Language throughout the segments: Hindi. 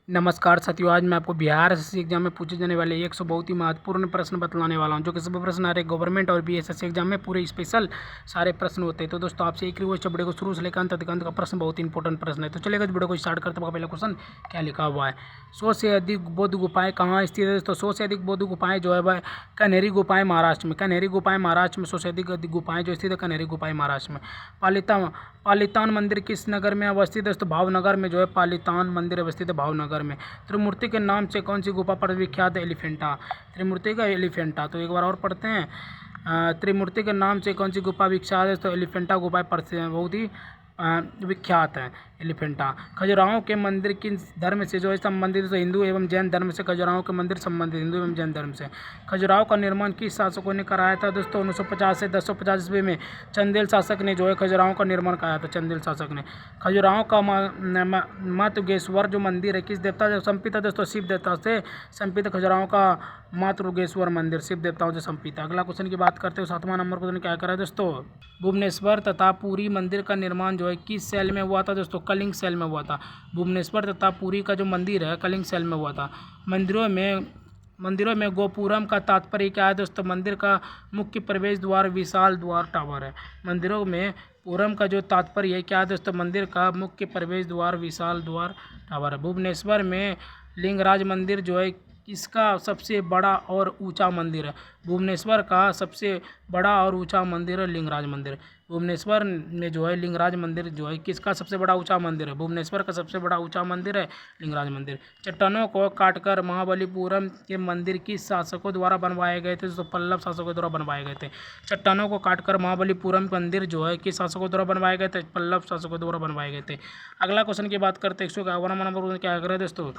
नमस्कार साथियों, आज मैं आपको बिहार एसएससी एग्जाम में पूछे जाने वाले 100 बहुत ही महत्वपूर्ण प्रश्न बतलाने वाला हूं, जो कि सभी प्रश्न आ रहे गवर्नमेंट और भी एसएससी एग्जाम में पूरे स्पेशल सारे प्रश्न होते हैं। तो दोस्तों आपसे एक रिक्वेस्ट, वीडियो को शुरू से लेकर अंत तक का प्रश्न बहुत ही इंपॉर्टेंट प्रश्न है। तो चलेगा इस वीडियो को स्टार्ट करते हैं। पहला क्वेश्चन क्या लिखा हुआ है, 100 से अधिक बौद्ध गुफाएं कहाँ स्थित है। दोस्तों 100 से अधिक बौद्ध गुफाएं जो है वह कन्हेरी गुफाएं महाराष्ट्र में, कन्हेरी गुफाएं महाराष्ट्र में 100 से अधिक गुफाएं जो स्थित है कन्हेरी गुफाएं महाराष्ट्र में। पालीतान मंदिर किस नगर में अवस्थित है। दोस्तों भावनगर में जो है पालीतान मंदिर अवस्थित है, भावनगर में। त्रिमूर्ति के नाम से कौन सी गुफा पर विख्यात है, एलिफेंटा, त्रिमूर्ति का एलिफेंटा। तो एक बार और पढ़ते हैं, त्रिमूर्ति के नाम से कौन सी गुफा विख्यात है। तो एलिफेंटा गुफा बहुत ही विख्यात है एलिफेंटा। खजुराहो के मंदिर किस धर्म से जो है संबंधित है। तो हिंदू एवं जैन धर्म से खजुराहो के मंदिर संबंधित, हिंदू एवं जैन धर्म से। खजुराहो का निर्माण किस शासकों ने कराया था। दोस्तों 1950 से 1050 ईस्वी में चंदेल शासक ने जो है खजुराहो का निर्माण कराया था, चंदेल शासक ने। खजुराहो का मातृगेश्वर जो मंदिर है किस देवता से समर्पित है। दोस्तों शिव देवता से समर्पित। खजुराहो का मातृगेश्वर मंदिर शिव देवताओं से समर्पित है। अगला क्वेश्चन की बात करते हो, 7वां नंबर क्वेश्चन क्या करा है दोस्तों, भुवनेश्वर तथा पुरी मंदिर का निर्माण जो है किस शैल में हुआ था। दोस्तों कलिंग शैल में हुआ था। भुवनेश्वर तथा पुरी का जो मंदिर है कलिंग शैल में हुआ था। मंदिरों में गोपुरम का तात्पर्य क्या है। दोस्तों मंदिर का मुख्य प्रवेश द्वार विशाल द्वार टावर है। मंदिरों में पूरम का जो तात्पर्य है क्या है। दोस्तों मंदिर का मुख्य प्रवेश द्वार विशाल द्वार टावर है। भुवनेश्वर में लिंगराज मंदिर जो है इसका सबसे बड़ा और ऊंचा मंदिर है। भुवनेश्वर का सबसे बड़ा और ऊंचा मंदिर है लिंगराज मंदिर। भुवनेश्वर में जो है लिंगराज मंदिर जो है किसका सबसे बड़ा ऊंचा मंदिर है। भुवनेश्वर का सबसे बड़ा ऊंचा मंदिर है लिंगराज मंदिर। चट्टानों को काटकर महाबलीपुरम के मंदिर किस शासकों द्वारा बनवाए गए थे। तो पल्लव शासकों द्वारा बनवाए गए थे। चट्टानों को काटकर महाबलीपुरम मंदिर जो है किस शासकों द्वारा बनवाए गए थे, पल्लव शासकों द्वारा बनवाए गए थे। अगला क्वेश्चन की बात करते हैं, 151वां नंबर क्या करें दोस्तों,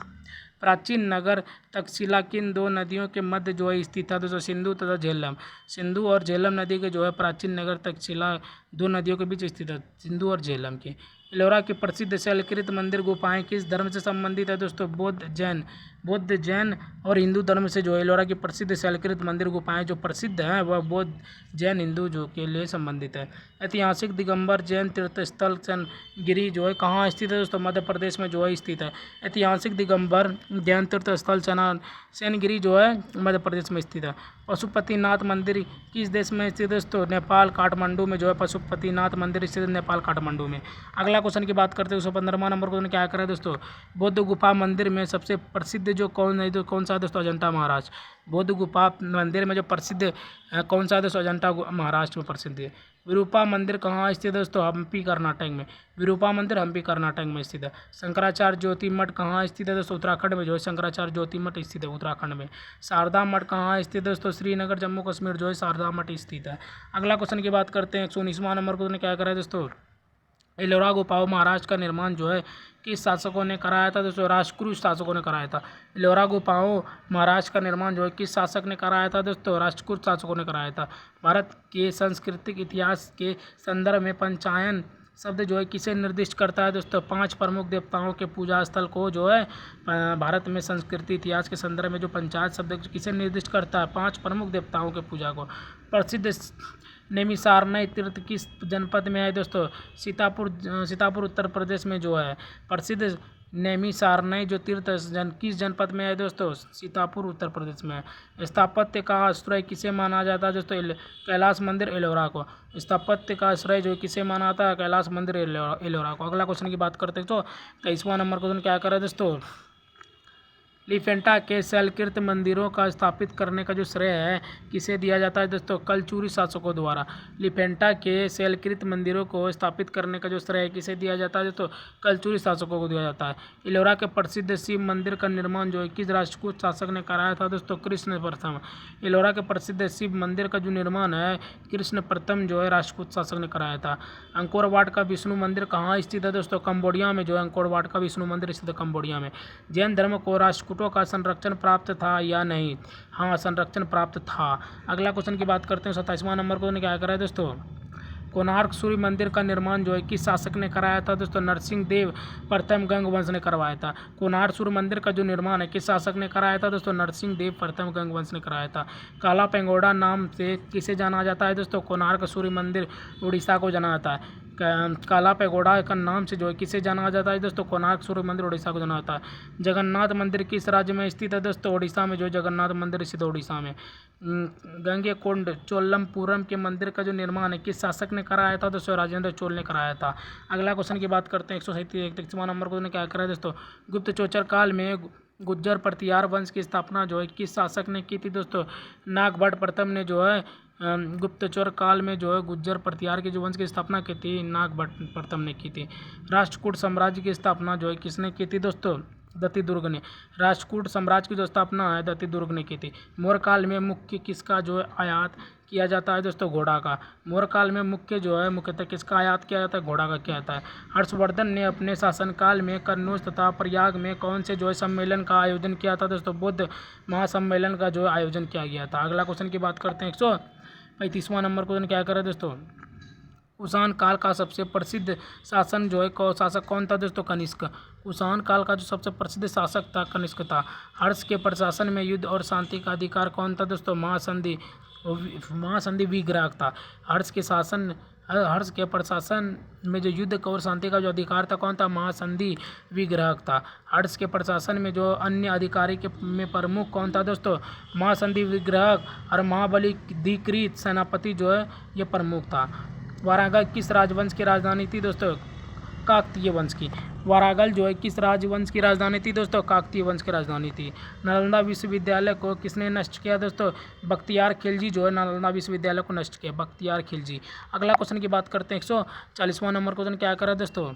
प्राचीन नगर तक्षशिला किन दो नदियों के मध्य जो है स्थित था। दोस्तों सिंधु तथा झेलम। सिंधु और झेलम नदी के जो है प्राचीन नगर तक्षशिला दो नदियों के बीच स्थित है, सिंधु और झेलम की। एलोरा की प्रसिद्ध शैलकृत मंदिर गुफाएं किस धर्म से संबंधित है। दोस्तों बौद्ध जैन और हिंदू धर्म से जो है एलोरा की प्रसिद्ध शैलकृत मंदिर गुफाएं जो प्रसिद्ध हैं वह बौद्ध जैन हिंदू जो के लिए संबंधित है। ऐतिहासिक दिगंबर जैन तीर्थस्थल चनगिरी जो है कहाँ स्थित है। दोस्तों मध्य प्रदेश में जो है स्थित है। ऐतिहासिक दिगंबर जैन तीर्थस्थल चनगिरी जो है मध्य प्रदेश में स्थित है। पशुपतिनाथ मंदिर किस देश में स्थित है। दोस्तों नेपाल काठमांडू में जो है पशुपतिनाथ मंदिर स्थित है, नेपाल काठमांडू में। अगला क्वेश्चन की बात करते हैं, 115वां नंबर क्वेश्चन क्या करें दोस्तों, बौद्ध गुफा मंदिर में सबसे प्रसिद्ध जो कौन सा है दोस्तों, अजंता महाराष्ट्र। बौद्ध गुफा मंदिर में जो प्रसिद्ध कौन सा है दोस्तों, अजंता महाराष्ट्र में प्रसिद्ध है। विरूपा मंदिर कहाँ स्थित है दोस्तों, हम्पी कर्नाटक में। विरूपा मंदिर हम्पी कर्नाटक में स्थित है। शंकराचार्य ज्योति मठ कहाँ स्थित है दोस्तों, उत्तराखंड में जो है शंकराचार्य ज्योति मठ स्थित है, उत्तराखंड में। शारदा मठ कहाँ स्थित है दोस्तों, श्रीनगर जम्मू कश्मीर जो है शारदा मठ स्थित है। अगला क्वेश्चन की बात करते हैं, 119वां नंबर क्वेश्चन क्या करा है दोस्तों, एलोरा गुफाओं महाराष्ट्र का निर्माण जो है किस शासकों ने कराया था। दोस्तों राष्ट्रकूट शासकों ने कराया था। एलोरा गुफाओं महाराष्ट्र का निर्माण जो है किस शासक ने कराया था। दोस्तों राष्ट्रकूट शासकों ने कराया था। भारत के सांस्कृतिक इतिहास के संदर्भ में पंचायन शब्द जो है किसे निर्दिष्ट करता है। दोस्तों 5 प्रमुख देवताओं के पूजा स्थल को जो है भारत में संस्कृति इतिहास के संदर्भ में जो पंचायत शब्द किसे निर्दिष्ट करता है, 5 प्रमुख देवताओं के पूजा को। प्रसिद्ध नैमिषारण्य तीर्थ किस जनपद में है। दोस्तों सीतापुर उत्तर प्रदेश में जो है प्रसिद्ध नैमिषारण्य जो तीर्थ किस जनपद में है। दोस्तों सीतापुर उत्तर प्रदेश में है। स्थापत्य का आश्रय किसे माना जाता है। दोस्तों कैलाश मंदिर एलोरा को। स्थापत्य का आश्रय जो किसे माना जाता है, कैलाश मंदिर एलोरा को। अगला क्वेश्चन की बात करते हैं, तो 23वां नंबर क्वेश्चन क्या करें दोस्तों, एलिफेंटा के शैलकृत मंदिरों का स्थापित करने का जो श्रेय है किसे दिया जाता है। दोस्तों कलचुरी शासकों द्वारा। एलिफेंटा के शैलकृत मंदिरों को स्थापित करने का जो श्रेय किसे दिया जाता है। दोस्तों कलचुरी शासकों को दिया जाता है। एलोरा के प्रसिद्ध शिव मंदिर का निर्माण जो है किस राष्ट्रकूट शासक ने कराया था। दोस्तों कृष्ण प्रथम। एलोरा के प्रसिद्ध शिव मंदिर का जो निर्माण है कृष्ण प्रथम जो है राष्ट्रकूट शासक ने कराया था। अंकोर वाट का विष्णु मंदिर कहाँ स्थित है। दोस्तों कंबोडिया में जो है अंकोर वाट का विष्णु मंदिर स्थित है, कंबोडिया में। जैन धर्म को राष्ट्रकूटों का संरक्षण प्राप्त था या नहीं। हाँ संरक्षण प्राप्त था। अगला क्वेश्चन की बात करते हैं, 27वां नंबर को क्या करा है दोस्तों, कोणार्क सूर्य मंदिर का निर्माण जो है किस शासक ने कराया था। दोस्तों नरसिंह देव प्रथम गंग वंश ने करवाया था। कोणार्क सूर्य मंदिर का जो निर्माण है किस शासक ने कराया था। दोस्तों नरसिंह देव प्रथम गंग वंश ने कराया था। काला पेंगोड़ा नाम से किसे जाना जाता है। दोस्तों कोणार्क सूर्य मंदिर उड़ीसा को जाना जाता है। काला पैगोडा का नाम से जो है किसे जाना जाता है दोस्तों? कोणार्क सूर्य मंदिर उड़ीसा को जाना जाता है। जगन्नाथ मंदिर किस राज्य में स्थित है दोस्तों? उड़ीसा में जो है जगन्नाथ मंदिर स्थित है उड़ीसा में। गंगेकोंड चोलमपुरम के मंदिर का जो निर्माण है किस शासक ने कराया था दोस्तों? राजेंद्र चोल ने कराया था। अगला क्वेश्चन की बात करते हैं 137 नंबर को क्या कराया दोस्तों? गुप्त चोचर काल में गुज्जर प्रतिहार वंश की स्थापना जो है किस शासक ने की थी दोस्तों? नागभट्ट प्रथम ने जो है गुप्तचर काल में जो है गुज्जर प्रतिहार के जो वंश की स्थापना की थी नागभट्ट प्रथम ने की थी। राष्ट्रकूट साम्राज्य की स्थापना जो है किसने की थी दोस्तों? दत्ती दुर्ग ने। राष्ट्रकूट साम्राज्य की जो स्थापना है दत्ती दुर्ग ने की थी। मौर्य काल में मुख्य किसका जो है आयात किया जाता है दोस्तों? घोड़ा का। मौर्य काल में मुख्य जो है मुख्यतः किसका आयात किया जाता है? घोड़ा का किया जाता है। हर्षवर्धन ने अपने शासनकाल में कन्नौज तथा प्रयाग में कौन से जो है सम्मेलन का आयोजन किया था दोस्तों? बुद्ध महासम्मेलन का जो है आयोजन किया गया था। अगला क्वेश्चन की बात करते हैं 135वां नंबर क्वेश्चन क्या करें दोस्तों? कुषाण काल का सबसे प्रसिद्ध शासन जो है शासक कौन था दोस्तों? कनिष्क। कुषाण काल का जो सबसे प्रसिद्ध शासक था कनिष्क था। हर्ष के प्रशासन में युद्ध और शांति का अधिकार कौन था दोस्तों? महासंधि विग्राहक था। हर्ष के प्रशासन में जो युद्ध और शांति का जो अधिकार था कौन था? महासंधि विग्राहक था। हर्ष के प्रशासन में जो अन्य अधिकारी के में प्रमुख कौन था दोस्तों? महासंधि विग्राहक और महाबली अधिकृत सेनापति जो है ये प्रमुख था। वारागल किस राजवंश की राजधानी थी दोस्तों? काकतीय वंश की। वारागल जो है किस राजवंश की राजधानी थी दोस्तों? काकतीय वंश की राजधानी थी। नालंदा विश्वविद्यालय को किसने नष्ट किया दोस्तों? बख्तियार खिलजी जो है नालंदा विश्वविद्यालय को नष्ट किया, बख्तियार खिलजी। अगला क्वेश्चन की बात करते हैं 140वां नंबर क्वेश्चन क्या करा दोस्तों?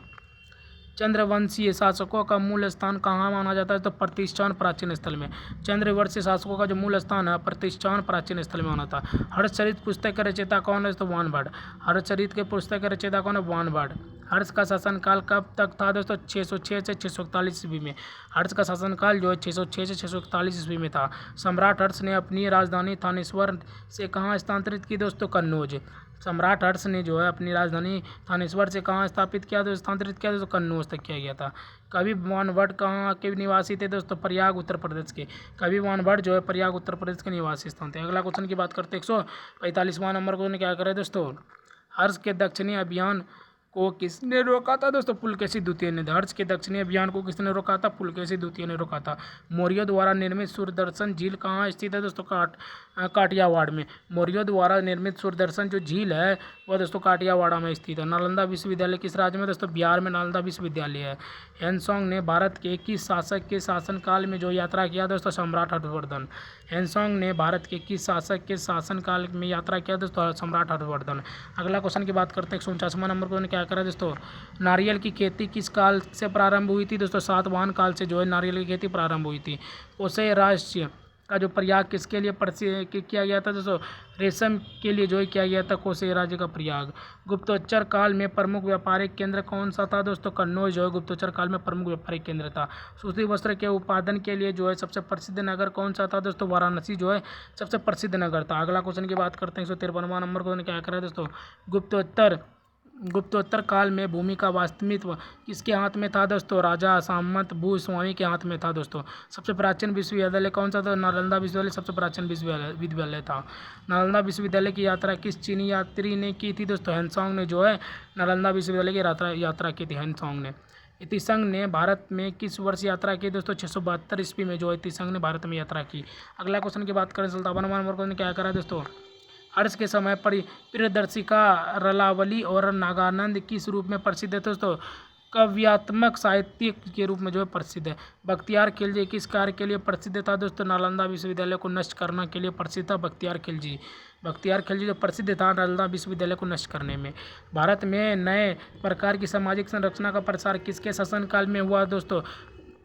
चंद्रवंशीय शासकों का मूल स्थान कहाँ माना जाता है? तो प्रतिष्ठान प्राचीन स्थल में। चंद्रवंशीय शासकों का जो मूल स्थान है प्रतिष्ठान प्राचीन स्थल में माना था। हर्षचरित पुस्तक के रचयिता कौन है? तो वानभट्ट। हर्षचरित के पुस्तक के रचयिता कौन है? वानभट्ट। हर्ष का शासनकाल कब तक था दोस्तों? 606 से 641 ईस्वी में। हर्ष का शासनकाल जो है 606 से 641 ईस्वी में था। सम्राट हर्ष ने अपनी राजधानी थानेश्वर से कहाँ स्थानांतरित की दोस्तों? कन्नौज। सम्राट हर्ष ने जो है अपनी राजधानी थानेश्वर से कहाँ स्थापित किया तो स्थानांतरित किया दोस्तों? कन्नौज तक किया गया था। कवि वानभट्ट कहाँ के निवासी थे दोस्तों? प्रयाग उत्तर प्रदेश के। कवि वानभट्ट जो है प्रयाग उत्तर प्रदेश के निवासी स्थान थे। अगला क्वेश्चन की बात करते हैं 145वां नंबर को क्या करे दोस्तों? हर्ष के दक्षिणी अभियान को किसने रोका था दोस्तों? पुलकेशी द्वितीय ने। हर्ष के दक्षिणी अभियान को किसने रोका था? पुलकेशी द्वितीय ने रोका था। मौर्यों द्वारा निर्मित सूर्यदर्शन झील कहाँ स्थित है दोस्तों? काठियावाड़ में। मौर्यों द्वारा निर्मित सूर्यदर्शन जो झील है वह दोस्तों काठियावाड़ में स्थित है। नालंदा विश्वविद्यालय किस राज्य में दोस्तों? बिहार में नालंदा विश्वविद्यालय है। ह्वेनसांग ने भारत के किस शासक के शासनकाल में जो यात्रा किया दोस्तों? सम्राट हर्षवर्धन। ह्वेनसांग ने भारत के किस शासक के शासनकाल में यात्रा किया दोस्तों? सम्राट हर्षवर्धन। अगला क्वेश्चन की बात करते हैं 149वां नंबर को क्या करा दोस्तों? नारियल की खेती किस काल से प्रारंभ हुई थी दोस्तों? सातवाहन काल से जो है नारियल की खेती प्रारंभ हुई थी। कोसे राज्य का जो प्रयाग किसके लिए किया गया था दोस्तों? रेशम के लिए जो है किया गया था कोसे राज्य का प्रयाग। गुप्तोत्तर काल में प्रमुख व्यापारिक केंद्र कौन सा था दोस्तों? कन्नौज जो है गुप्तोत्तर काल में प्रमुख व्यापारिक केंद्र था। सूती वस्त्र के उत्पादन के लिए जो है सबसे प्रसिद्ध नगर कौन सा था दोस्तों? वाराणसी जो है सबसे प्रसिद्ध नगर था। अगला क्वेश्चन की बात करते हैं 153वां नंबर को क्या करा दोस्तों? गुप्तोत्तर काल में भूमि का वास्तवित्व किसके हाथ में था दोस्तों? राजा सामंत भूस्वामी के हाथ में था दोस्तों। सबसे प्राचीन विश्वविद्यालय कौन सा था? नालंदा विश्वविद्यालय सबसे प्राचीन विश्वविद्यालय था। नालंदा विश्वविद्यालय की यात्रा किस चीनी यात्री ने की थी दोस्तों? ह्वेनसांग ने जो है नालंदा विश्वविद्यालय की यात्रा की थी ह्वेनसांग ने। इतिसंघ ने भारत में किस वर्ष यात्रा की दोस्तों? 672 ईस्वी में जो इतिसंघ ने भारत में यात्रा की। अगला क्वेश्चन की बात करें 57वां नंबर को क्या करा दोस्तों? हर्ष के समय पर प्रियदर्शिका रलावली और नागानंद किस रूप में प्रसिद्ध है दोस्तों? काव्यात्मक साहित्य के रूप में जो है प्रसिद्ध है। बख्तियार खिलजी किस कार्य के लिए प्रसिद्ध था दोस्तों? नालंदा विश्वविद्यालय को नष्ट करने के लिए प्रसिद्ध था बख्तियार खिलजी। बख्तियार खिलजी जो प्रसिद्ध था नालंदा विश्वविद्यालय को नष्ट करने में। भारत में नए प्रकार की सामाजिक संरचना का प्रसार किसके शासनकाल में हुआ दोस्तों?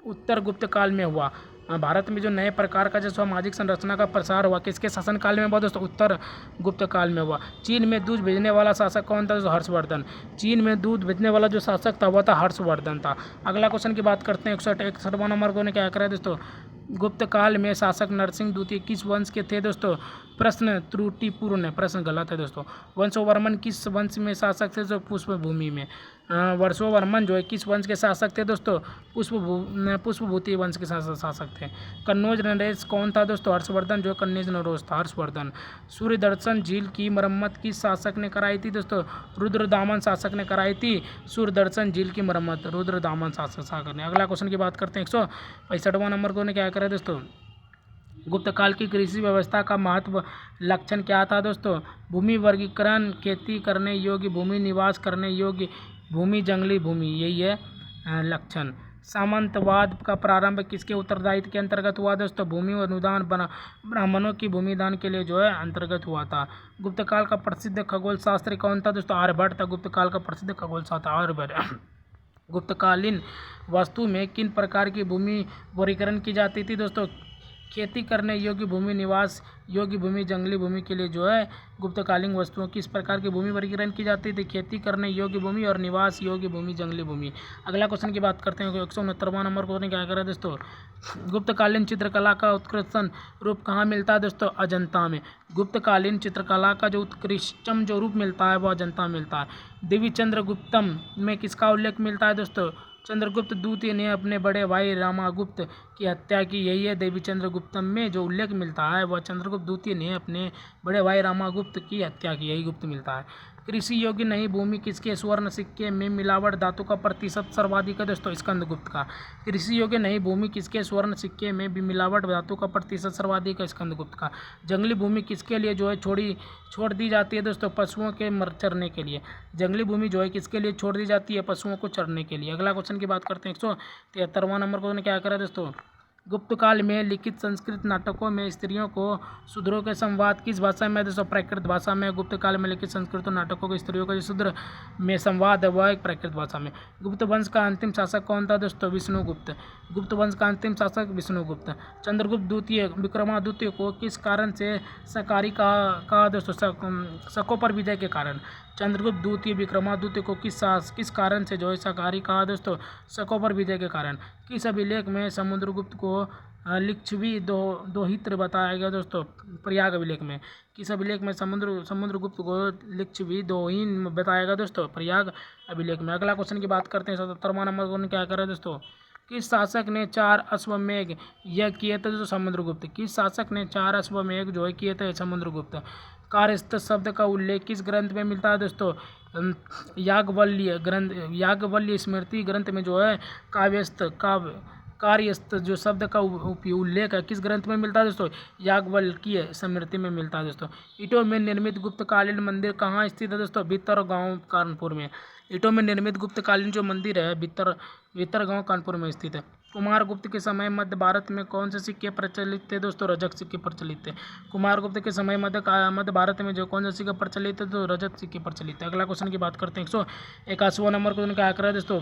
उत्तर गुप्त काल में हुआ। भारत में जो नए प्रकार का जो सामाजिक संरचना का प्रसार हुआ किसके शासनकाल में हुआ दोस्तों? उत्तर गुप्त काल में हुआ। चीन में दूध भेजने वाला शासक कौन था दोस्तों? हर्षवर्धन। चीन में दूध भेजने वाला जो शासक था वह था हर्षवर्धन था। अगला क्वेश्चन की बात करते हैं 161वां नंबर को क्या करा दोस्तों? गुप्त काल में शासक नरसिंह द्वितीय किस वंश के थे दोस्तों? प्रश्न त्रुटिपूर्ण है, प्रश्न गलत है दोस्तों। वंशवर्मन किस वंश में शासक थे? जो पुष्पभूमि में। वर्षवर्मन जो है किस वंश के शासक थे दोस्तों? पुष्पभूति वंश के शासक थे। कन्नौज नरेश कौन था दोस्तों? हर्षवर्धन जो कन्नौज नरेश था, हर्षवर्धन। सूर्यदर्शन झील की मरम्मत किस शासक ने कराई थी दोस्तों? रुद्रदामन शासक ने कराई थी सूर्यदर्शन झील की मरम्मत, रुद्रदामन शासक ने। अगला क्वेश्चन की बात करते हैं 165वां नंबर को क्या करें दोस्तों? गुप्त काल की कृषि व्यवस्था का महत्व लक्षण क्या था दोस्तों? भूमि वर्गीकरण, खेती करने योग्य भूमि, निवास करने योग्य भूमि, जंगली भूमि, यही है लक्षण। सामंतवाद का प्रारंभ किसके उत्तरदायित्व के अंतर्गत हुआ दोस्तों? भूमि अनुदान ब्राह्मणों की भूमि दान के लिए जो है अंतर्गत हुआ था। गुप्त काल का प्रसिद्ध खगोल शास्त्री कौन था दोस्तों? आर्यभट्ट था गुप्त काल का प्रसिद्ध खगोल शास्त्री, आर्यभट्ट। गुप्तकालीन वस्तु में किन प्रकार की भूमि वर्गीकरण की जाती थी दोस्तों? खेती करने योग्य भूमि, निवास योग्य भूमि, जंगली भूमि के लिए जो है गुप्तकालीन वस्तुओं की इस प्रकार की भूमि वर्गीकरण की जाती थी, खेती करने योग्य भूमि और निवास योग्य भूमि, जंगली भूमि। अगला क्वेश्चन की बात करते हैं 169वां नंबर क्वेश्चन क्या करें दोस्तों? गुप्तकालीन चित्रकला का उत्कृष्टतम रूप कहाँ मिलता है दोस्तों? अजंता में। गुप्तकालीन चित्रकला का जो उत्कृष्टतम जो रूप मिलता है वो अजंता मिलता है। देवी चंद्रगुप्तम में किसका उल्लेख मिलता है दोस्तों? चंद्रगुप्त द्वितीय ने अपने बड़े भाई रामागुप्त की हत्या की, यही है देवी चंद्रगुप्तम में जो उल्लेख मिलता है वह चंद्रगुप्त द्वितीय ने अपने बड़े भाई रामागुप्त की हत्या की, यही गुप्त मिलता है। कृषि योग्य नहीं भूमि किसके स्वर्ण सिक्के में मिलावट धातु का प्रतिशत सर्वाधिक है दोस्तों? स्कंदगुप्त का। कृषि योग्य नहीं भूमि किसके स्वर्ण सिक्के में भी मिलावट धातु का प्रतिशत सर्वाधिक है? स्कंदगुप्त का। जंगली भूमि किसके लिए जो है छोड़ दी जाती है दोस्तों? पशुओं के चरने के लिए। जंगली भूमि जो है किसके लिए छोड़ दी जाती है? पशुओं को चरने के लिए। अगला क्वेश्चन की बात करते हैं 173वां नंबर क्वेश्चन क्या करें दोस्तों? गुप्त काल में लिखित संस्कृत नाटकों में स्त्रियों को शूद्रों के संवाद किस भाषा में दोस्तों? प्राकृत भाषा में। गुप्त काल में लिखित संस्कृत नाटकों के स्त्रियों का शूद्र में संवाद है वह एक प्राकृत भाषा में। गुप्त वंश का अंतिम शासक कौन था दोस्तों? विष्णुगुप्त। गुप्त वंश का अंतिम शासक विष्णुगुप्त। चंद्रगुप्त द्वितीय विक्रमादित्य को किस कारण से शाकाहारी कहा दोस्तों? शकों पर विजय के कारण। चंद्रगुप्त द्वितीय विक्रमादित्य को किस कारण से जो है शाकाहारी कहा दोस्तों? शकों पर विजय के कारण। किस अभिलेख में समुद्रगुप्त को लिच्छवी दोहित्र बताया गया दोस्तों? प्रयाग अभिलेख में। किस अभिलेख में समुद्रगुप्त को लिच्छवी दोहिन बताया गया दोस्तों? प्रयाग अभिलेख में। अगला क्वेश्चन की बात करते हैं 77वां नंबर को क्या करें दोस्तों? किस शासक ने 4 अश्वमेध यज्ञ किए थे दोस्तों? समुद्रगुप्त। किस शासक ने 4 अश्वमेध जो है किए थे? समुद्रगुप्त। कार्यस्थ शब्द का उल्लेख किस ग्रंथ में मिलता है दोस्तों? याज्ञवल्क्य स्मृति ग्रंथ में जो है कार्यस्थ जो शब्द का उल्लेख है किस ग्रंथ में मिलता है दोस्तों? याज्ञवल्क्य स्मृति में मिलता है दोस्तों। ईंटों में निर्मित गुप्तकालीन मंदिर कहाँ स्थित है दोस्तों? भितरगांव कानपुर में। ईंटों में निर्मित गुप्तकालीन जो मंदिर है भितरगांव कानपुर में स्थित है। कुमारगुप्त के समय मध्य भारत में कौन से सिक्के प्रचलित थे दोस्तों? रजत सिक्के प्रचलित थे। कुमारगुप्त के समय मध्य भारत में जो कौन से सिक्के प्रचलित थे? तो रजत सिक्के प्रचलित थे। अगला क्वेश्चन की बात करते हैं 181वां नंबर क्वेश्चन क्या करें दोस्तों?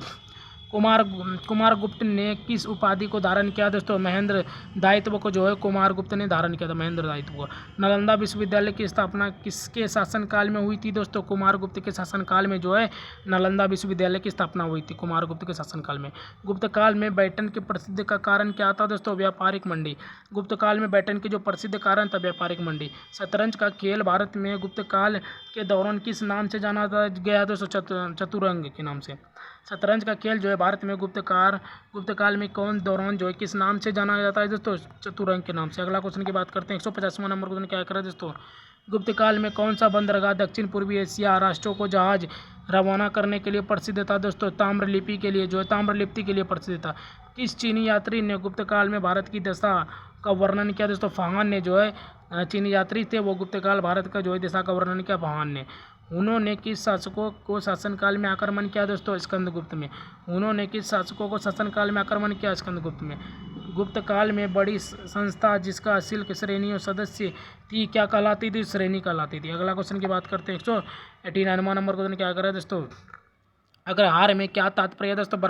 कुमारगुप्त ने किस उपाधि को धारण किया दोस्तों? महेंद्र दायित्व को जो है कुमारगुप्त ने धारण किया था, महेंद्र दायित्व को। नालंदा विश्वविद्यालय की स्थापना किसके शासनकाल में हुई थी दोस्तों? कुमारगुप्त के शासनकाल में जो है नालंदा विश्वविद्यालय की स्थापना हुई थी कुमारगुप्त के शासनकाल में। गुप्त काल में बैठन के प्रसिद्ध का कारण क्या था दोस्तों? व्यापारिक मंडी। गुप्त काल में बैठन के जो प्रसिद्ध कारण था व्यापारिक मंडी। शतरंज का खेल भारत में गुप्त काल के दौरान किस नाम से जाना गया दोस्तों? चतुरंग के नाम से। शतरंज का खेल जो है भारत में गुप्त काल में कौन दौरान जो है किस नाम से जाना जाता है दोस्तों? चतुरंग के नाम से। अगला क्वेश्चन की बात करते हैं 150वां नंबर क्वेश्चन क्या करें दोस्तों? गुप्त काल में कौन सा बंदरगाह दक्षिण पूर्वी एशिया राष्ट्रों को जहाज रवाना करने के लिए प्रसिद्ध था दोस्तों? ताम्रलिपि के लिए जो है ताम्रलिप्ति के लिए प्रसिद्ध था। किस चीनी यात्री ने गुप्त काल में भारत की दशा का वर्णन किया दोस्तों? फाहान ने जो है चीनी यात्री थे वो गुप्त काल भारत का जो है दशा का वर्णन किया फाहान ने। उन्होंने किस शासकों को शासनकाल में आक्रमण किया दोस्तों? स्कंदगुप्त में। उन्होंने किस शासकों को शासनकाल में आक्रमण किया? स्कंदगुप्त में। गुप्त काल में बड़ी संस्था जिसका सिल्क श्रेणियों सदस्य थी क्या कहलाती थी? श्रेणी कहलाती थी। अगला क्वेश्चन की बात करते हैं 189वां नंबर क्वेश्चन क्या करें दोस्तों? अग्रहार में क्या तात्पर्य है दोस्तों?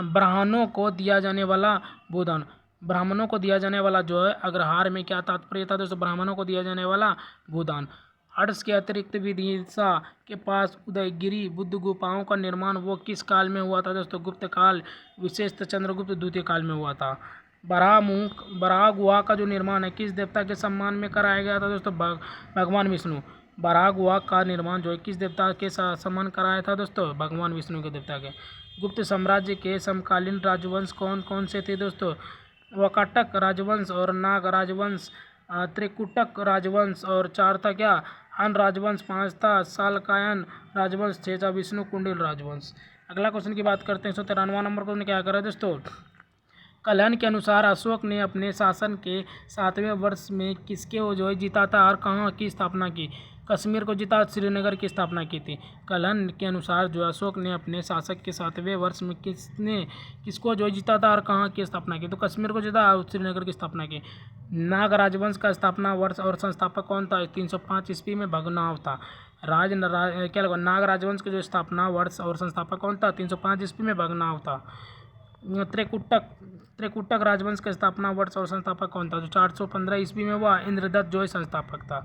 ब्राह्मणों को दिया जाने वाला भूदान। ब्राह्मणों को दिया जाने वाला जो है अग्रहार में क्या तात्पर्य था दोस्तों? ब्राह्मणों को दिया जाने वाला भूदान। हर्ष के अतिरिक्त विदिशा के पास उदयगिरी बुद्ध गुफाओं का निर्माण वो किस काल में हुआ था दोस्तों? गुप्त काल, विशेषतः चंद्रगुप्त द्वितीय काल में हुआ था। बराह गुहा का जो निर्माण है किस देवता के सम्मान में कराया गया था दोस्तों? भगवान विष्णु। बराह गुहा का निर्माण जो है किस देवता के सम्मान कराया था दोस्तों? भगवान विष्णु के देवता के। गुप्त साम्राज्य के समकालीन राजवंश कौन कौन से थे दोस्तों? वाकाटक राजवंश और नाग राजवंश, त्रिकुटक राजवंश, और 4 था क्या? हन राजवंश। 5 था शालकायन राजवंश। 6 था विष्णु कुंडिल राजवंश। अगला क्वेश्चन की बात करते हैं। 193वां नंबर क्वेश्चन क्या करा दोस्तों? कलहन के अनुसार अशोक ने अपने शासन के 7वें वर्ष में किसके जो है जीता था और कहाँ की स्थापना की? कश्मीर को जीता, श्रीनगर की स्थापना की थी। कलहन के अनुसार जो अशोक ने अपने शासक के 7वें वर्ष में किसको जो जीता था और कहाँ की स्थापना की? तो कश्मीर को जीता और श्रीनगर की स्थापना की। नाग राजवंश का स्थापना वर्ष और संस्थापक कौन था? 305 ईस्वी में भगनाव था। क्या लगा? नाग राजवंश की जो स्थापना वर्ष और संस्थापक कौन था? 305 ईस्वी में भगनाव था। त्रिकुटक राजवंश की स्थापना वर्ष और संस्थापक कौन था? जो 415 ईस्वी में हुआ। इंद्रदत्त जो संस्थापक था।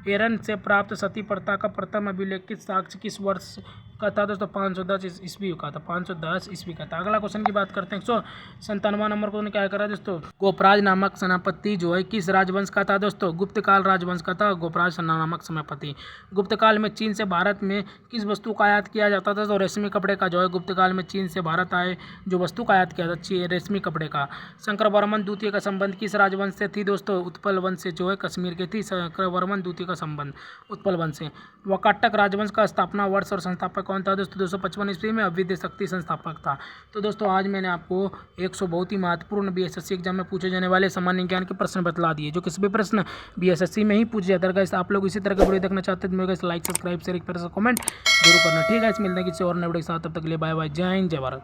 एरन से प्राप्त सती प्रथा का प्रथम अभिलेखित साक्ष्य किस वर्ष का था दोस्तों? 510 ईस्वी का था। 510 ईस्वी का था। अगला क्वेश्चन की बात करते हैं। 197वां नंबर को क्या करा दोस्तों? गोपराज नामक सेनापति जो है किस राजवंश का था दोस्तों? गुप्त काल राजवंश का था गोपराज नामक सेनापति। गुप्त काल में चीन से भारत में किस वस्तु का आयात किया जाता था? तो रेशमी कपड़े का जो है गुप्त काल में चीन से भारत आए जो वस्तु का आयात किया था रेशमी कपड़े का। शंकरवर्मन द्वितीय का संबंध किस राजवंश से थी दोस्तों? उत्पल वंश से जो है कश्मीर की थी शंकरवर्मन द्वितीय का संबंध उत्पल वंश से। वाकाटक राजवंश का स्थापना वर्ष और संस्थापक कौन था दोस्तों? 255 ईस्वी में अविद्य शक्ति संस्थापक था। तो दोस्तों आज मैंने आपको 100 बहुत ही महत्वपूर्ण बीएसएससी एग्जाम में पूछे जाने वाले सामान्य ज्ञान के प्रश्न बतला दिए जो किसी भी प्रश्न बीएसएससी में ही पूछे जाते हैं। आप लोग इसी तरह का वीडियो देखना चाहते हैं तो मेरे लाइक सब्सक्राइब शेयर कमेंट जरूर करना। ठीक है, मिलते हैं किसी और नए वीडियो के साथ। तब तक के लिए बाय बाय। जय हिंद, जय भारत।